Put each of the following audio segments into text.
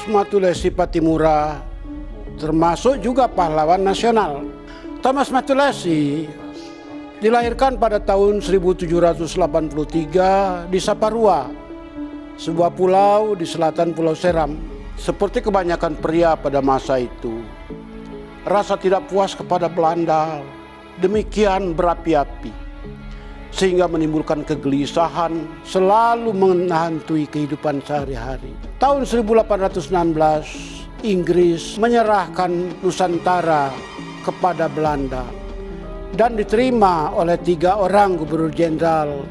Matulesi Pattimura termasuk juga pahlawan nasional. Thomas Matulesi dilahirkan pada tahun 1783 di Saparua, sebuah pulau di selatan Pulau Seram. Seperti kebanyakan pria pada masa itu, rasa tidak puas kepada Belanda demikian berapi-api, sehingga menimbulkan kegelisahan selalu menghantui kehidupan sehari-hari. Tahun 1816, Inggris menyerahkan Nusantara kepada Belanda dan diterima oleh 3 orang gubernur jenderal,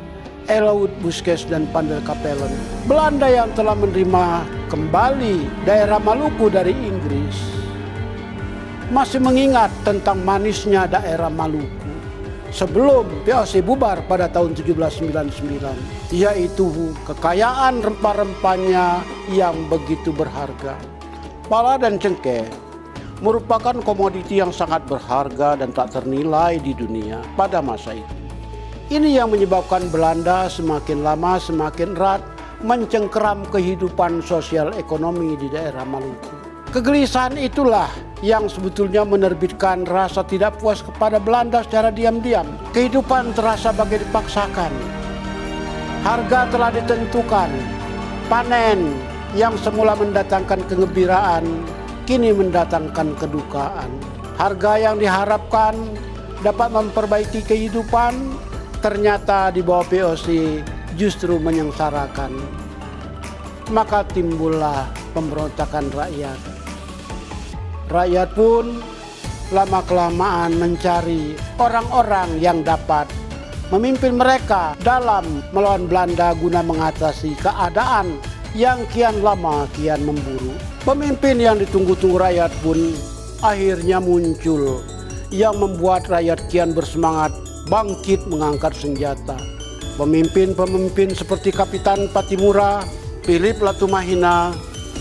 Elaud, Busquets, dan Pandel Capellen. Belanda yang telah menerima kembali daerah Maluku dari Inggris masih mengingat tentang manisnya daerah Maluku sebelum VOC bubar pada tahun 1799, yaitu kekayaan rempah-rempahnya yang begitu berharga. Pala dan cengkeh merupakan komoditi yang sangat berharga dan tak ternilai di dunia pada masa itu. Ini yang menyebabkan Belanda semakin lama semakin erat mencengkeram kehidupan sosial ekonomi di daerah Maluku. Kegelisahan itulah yang sebetulnya menerbitkan rasa tidak puas kepada Belanda secara diam-diam. Kehidupan terasa bagai dipaksakan. Harga telah ditentukan. Panen yang semula mendatangkan kegembiraan kini mendatangkan kedukaan. Harga yang diharapkan dapat memperbaiki kehidupan ternyata di bawah VOC justru menyengsarakan. Maka timbullah pemberontakan rakyat. Rakyat pun lama-kelamaan mencari orang-orang yang dapat memimpin mereka dalam melawan Belanda guna mengatasi keadaan yang kian lama kian memburuk. Pemimpin yang ditunggu-tunggu rakyat pun akhirnya muncul, yang membuat rakyat kian bersemangat bangkit mengangkat senjata. Pemimpin-pemimpin seperti Kapitan Pattimura, Philip Latumahina,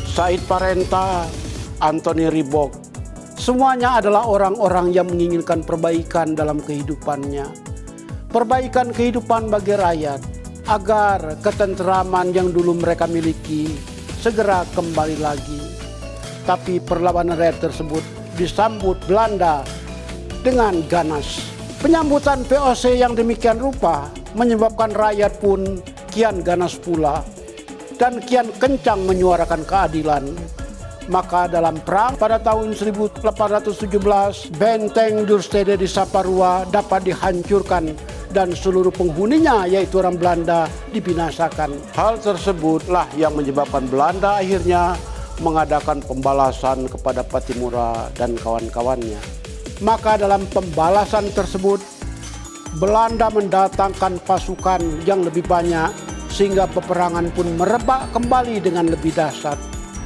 Said Parenta, Anthony Ribok, semuanya adalah orang-orang yang menginginkan perbaikan dalam kehidupannya. Perbaikan kehidupan bagi rakyat, agar ketenteraman yang dulu mereka miliki segera kembali lagi. Tapi perlawanan rakyat tersebut disambut Belanda dengan ganas. Penyambutan VOC yang demikian rupa menyebabkan rakyat pun kian ganas pula dan kian kencang menyuarakan keadilan. Maka dalam perang pada tahun 1817, benteng Duurstede di Saparua dapat dihancurkan dan seluruh penghuninya yaitu orang Belanda dibinasakan. Hal tersebutlah yang menyebabkan Belanda akhirnya mengadakan pembalasan kepada Pattimura dan kawan-kawannya. Maka dalam pembalasan tersebut Belanda mendatangkan pasukan yang lebih banyak sehingga peperangan pun merebak kembali dengan lebih dahsyat.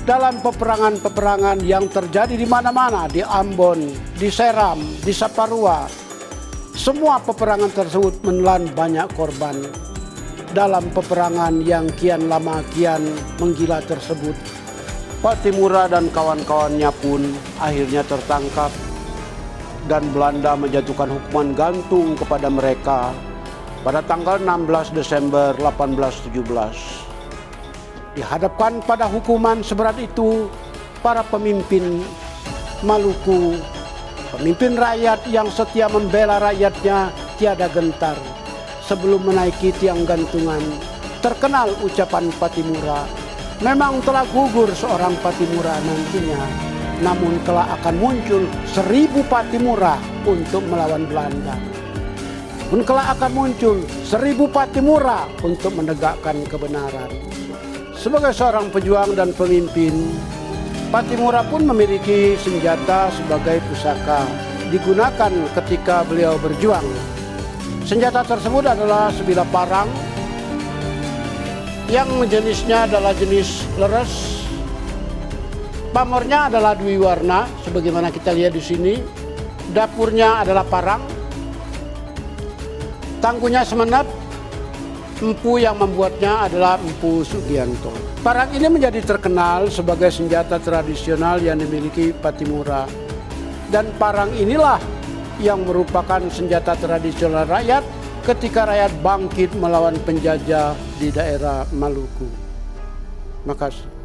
Dalam peperangan-peperangan yang terjadi di mana-mana, di Ambon, di Seram, di Saparua, semua peperangan tersebut menelan banyak korban. Dalam peperangan yang kian lama kian menggila tersebut, Pattimura dan kawan-kawannya pun akhirnya tertangkap dan Belanda menjatuhkan hukuman gantung kepada mereka pada tanggal 16 Desember 1817. Dihadapkan pada hukuman seberat itu, para pemimpin Maluku, pemimpin rakyat yang setia membela rakyatnya tiada gentar. Sebelum menaiki tiang gantungan, terkenal ucapan Pattimura, memang telah gugur seorang Pattimura nantinya, namun telah akan muncul 1000 Pattimura untuk melawan Belanda. Pun kelak akan muncul 1000 Pattimura untuk menegakkan kebenaran. Sebagai seorang pejuang dan pemimpin, Pattimura pun memiliki senjata sebagai pusaka digunakan ketika beliau berjuang. Senjata tersebut adalah sebilah parang yang jenisnya adalah jenis leres. Pamornya adalah dwiwarna sebagaimana kita lihat di sini. Dapurnya adalah parang. Tangguhnya semenep. Empu yang membuatnya adalah Empu Sugianto. Parang ini menjadi terkenal sebagai senjata tradisional yang dimiliki Pattimura. Dan parang inilah yang merupakan senjata tradisional rakyat ketika rakyat bangkit melawan penjajah di daerah Maluku. Makasih.